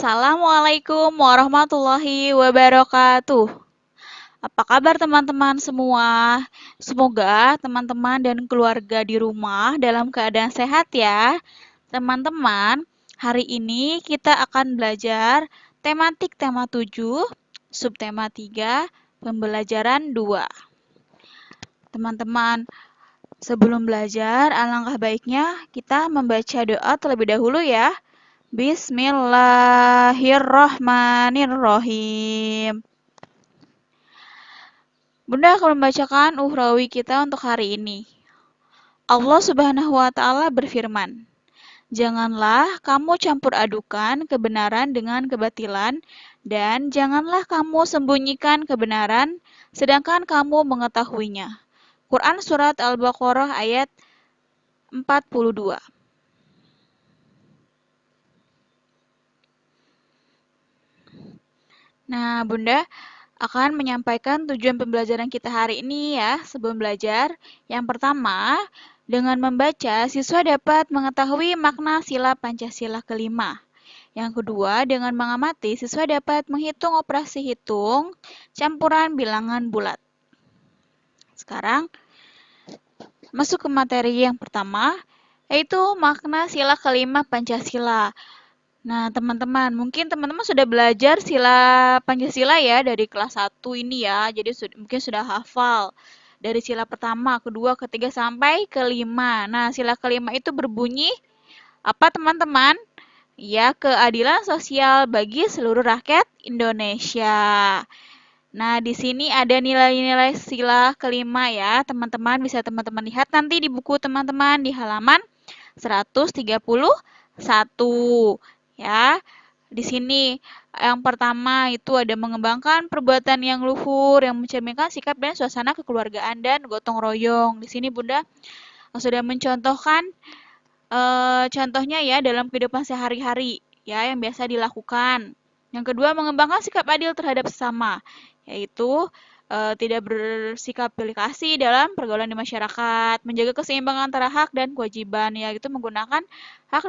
Assalamualaikum warahmatullahi wabarakatuh. Apa kabar teman-teman semua? Semoga teman-teman dan keluarga di rumah dalam keadaan sehat ya. Teman-teman, hari ini kita akan belajar tematik tema 7, subtema 3, pembelajaran 2. Teman-teman, sebelum belajar, alangkah baiknya kita membaca doa terlebih dahulu ya. Bismillahirrohmanirrohim. Bunda akan membacakan uhrawi kita untuk hari ini. Allah Subhanahu wa Ta'ala berfirman, "Janganlah kamu campur adukan kebenaran dengan kebatilan, dan janganlah kamu sembunyikan kebenaran, sedangkan kamu mengetahuinya." Quran Surat Al-Baqarah ayat 42. Nah, Bunda akan menyampaikan tujuan pembelajaran kita hari ini ya sebelum belajar. Yang pertama, dengan membaca, siswa dapat mengetahui makna sila Pancasila kelima. Yang kedua, dengan mengamati, siswa dapat menghitung operasi hitung campuran bilangan bulat. Sekarang, masuk ke materi yang pertama, yaitu makna sila kelima Pancasila. Nah, teman-teman, mungkin teman-teman sudah belajar sila Pancasila ya dari kelas 1 ini ya. Jadi mungkin sudah hafal dari sila pertama, kedua, ketiga sampai kelima. Nah, sila kelima itu berbunyi apa teman-teman? Ya, keadilan sosial bagi seluruh rakyat Indonesia. Nah, di sini ada nilai-nilai sila kelima ya. Teman-teman bisa teman-teman lihat nanti di buku teman-teman di halaman 131. Ya, di sini yang pertama itu ada mengembangkan perbuatan yang luhur yang mencerminkan sikap dan suasana kekeluargaan dan gotong royong. Di sini Bunda sudah mencontohkan contohnya ya dalam kehidupan sehari-hari ya yang biasa dilakukan. Yang kedua, mengembangkan sikap adil terhadap sesama, yaitu tidak bersikap pilih kasih dalam pergaulan di masyarakat, menjaga keseimbangan antara hak dan kewajiban, yaitu menggunakan hak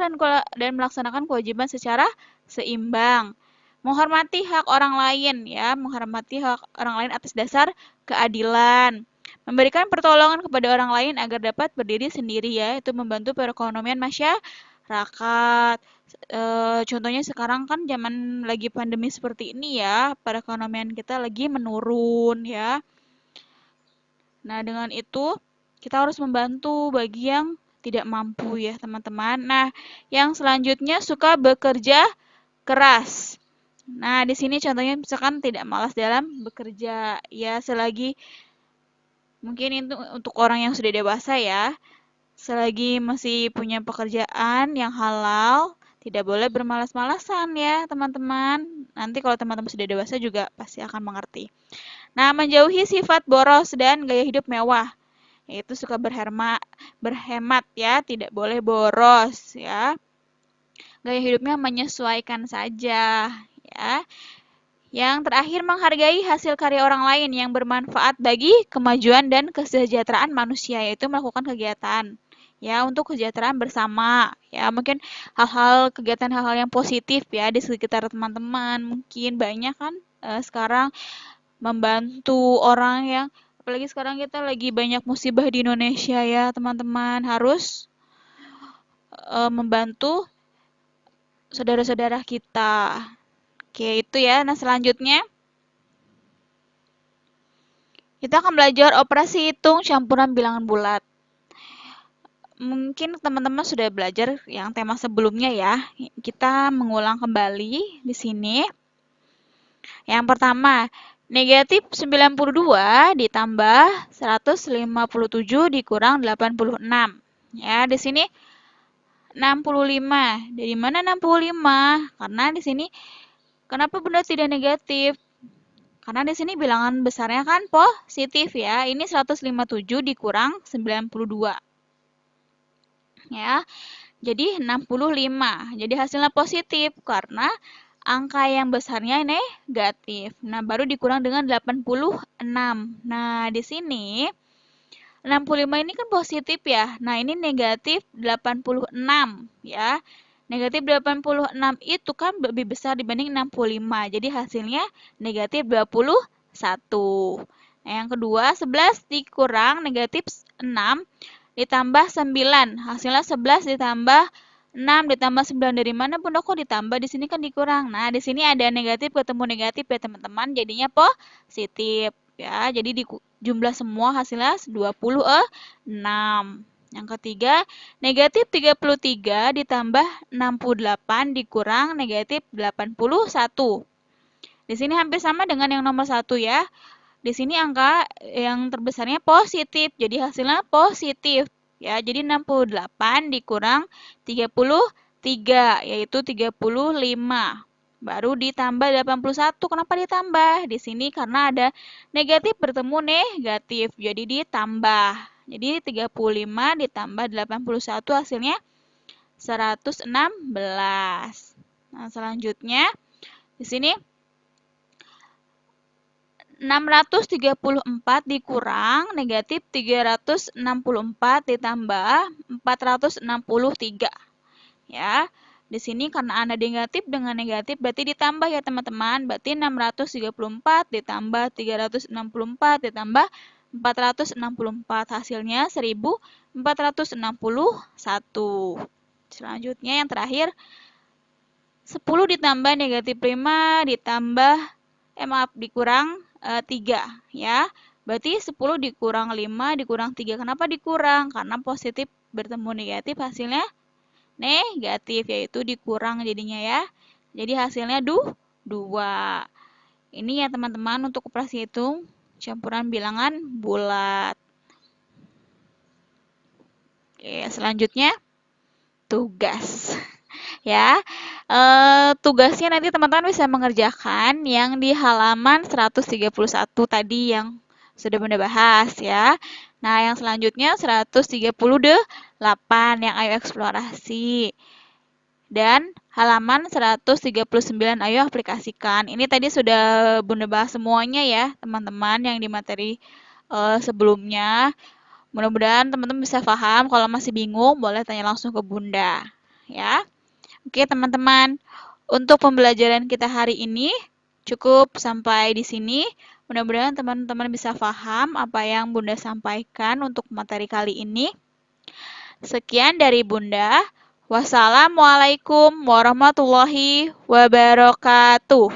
dan melaksanakan kewajiban secara seimbang, menghormati hak orang lain, ya, menghormati hak orang lain atas dasar keadilan, memberikan pertolongan kepada orang lain agar dapat berdiri sendiri, ya, itu membantu perekonomian masyarakat. Contohnya sekarang kan zaman lagi pandemi seperti ini ya, perekonomian kita lagi menurun ya. Nah, dengan itu kita harus membantu bagi yang tidak mampu ya, teman-teman. Nah, yang selanjutnya suka bekerja keras. Nah, di sini contohnya misalkan tidak malas dalam bekerja ya, selagi mungkin itu untuk orang yang sudah dewasa ya. Selagi masih punya pekerjaan yang halal, tidak boleh bermalas-malasan ya teman-teman. Nanti kalau teman-teman sudah dewasa juga pasti akan mengerti. Nah, menjauhi sifat boros dan gaya hidup mewah. Yaitu suka berhemat ya, tidak boleh boros ya. Gaya hidupnya menyesuaikan saja ya. Yang terakhir, menghargai hasil karya orang lain yang bermanfaat bagi kemajuan dan kesejahteraan manusia, yaitu melakukan kegiatan ya untuk kesejahteraan bersama ya, mungkin kegiatan hal-hal yang positif ya di sekitar teman-teman, mungkin banyak kan sekarang membantu orang yang, apalagi sekarang kita lagi banyak musibah di Indonesia ya teman-teman, harus membantu saudara-saudara kita. Oke, itu ya. Nah, selanjutnya kita akan belajar operasi hitung campuran bilangan bulat. Mungkin teman-teman sudah belajar yang tema sebelumnya ya. Kita mengulang kembali di sini. Yang pertama, negatif 92 ditambah 157 dikurang 86. Ya, di sini 65. Dari mana 65? Karena di sini kenapa Bunda tidak negatif? Karena di sini bilangan besarnya kan positif ya. Ini 157 dikurang 92. Ya. Jadi 65. Jadi hasilnya positif karena angka yang besarnya negatif. Nah, baru dikurang dengan 86. Nah, di sini 65 ini kan positif ya. Nah, ini negatif 86 ya. Negatif 86 itu kan lebih besar dibanding 65. Jadi hasilnya negatif 21. Nah, yang kedua, 11 dikurang negatif 6 ditambah 9. Hasilnya 11 ditambah 6 ditambah 9. Dari mana Bunda kok ditambah? Di sini kan dikurang. Nah, di sini ada negatif ketemu negatif ya teman-teman. Jadinya positif. Ya, jadi jumlah semua hasilnya 26. Yang ketiga, negatif 33 ditambah 68 dikurang negatif 81. Di sini hampir sama dengan yang nomor 1 ya. Di sini angka yang terbesarnya positif, jadi hasilnya positif. Ya, jadi 68 dikurang 33, yaitu 35. Baru ditambah 81. Kenapa ditambah? Di sini karena ada negatif bertemu negatif, jadi ditambah. Jadi 35 ditambah 81 hasilnya 116. Nah, selanjutnya di sini 634 dikurang negatif 364 ditambah 463. Ya. Di sini karena ada negatif dengan negatif berarti ditambah ya teman-teman. Berarti 634 ditambah 364 ditambah 464 hasilnya 1461. Selanjutnya yang terakhir 10 ditambah negatif 5 ditambah dikurang 3 ya. Berarti 10 dikurang 5 dikurang 3. Kenapa dikurang? Karena positif bertemu negatif hasilnya negatif, yaitu dikurang jadinya ya. Jadi hasilnya 2. Ini ya teman-teman untuk operasi hitung campuran bilangan bulat. Oke, selanjutnya tugas. Ya, tugasnya nanti teman-teman bisa mengerjakan yang di halaman 131 tadi yang sudah Bunda bahas ya. Nah, yang selanjutnya 138 yang ayo eksplorasi. Dan halaman 139 ayo aplikasikan. Ini tadi sudah Bunda bahas semuanya ya, teman-teman yang di materi sebelumnya. Mudah-mudahan teman-teman bisa paham. Kalau masih bingung, boleh tanya langsung ke Bunda ya. Oke teman-teman, untuk pembelajaran kita hari ini cukup sampai di sini. Mudah-mudahan teman-teman bisa paham apa yang Bunda sampaikan untuk materi kali ini. Sekian dari Bunda. Wassalamualaikum warahmatullahi wabarakatuh.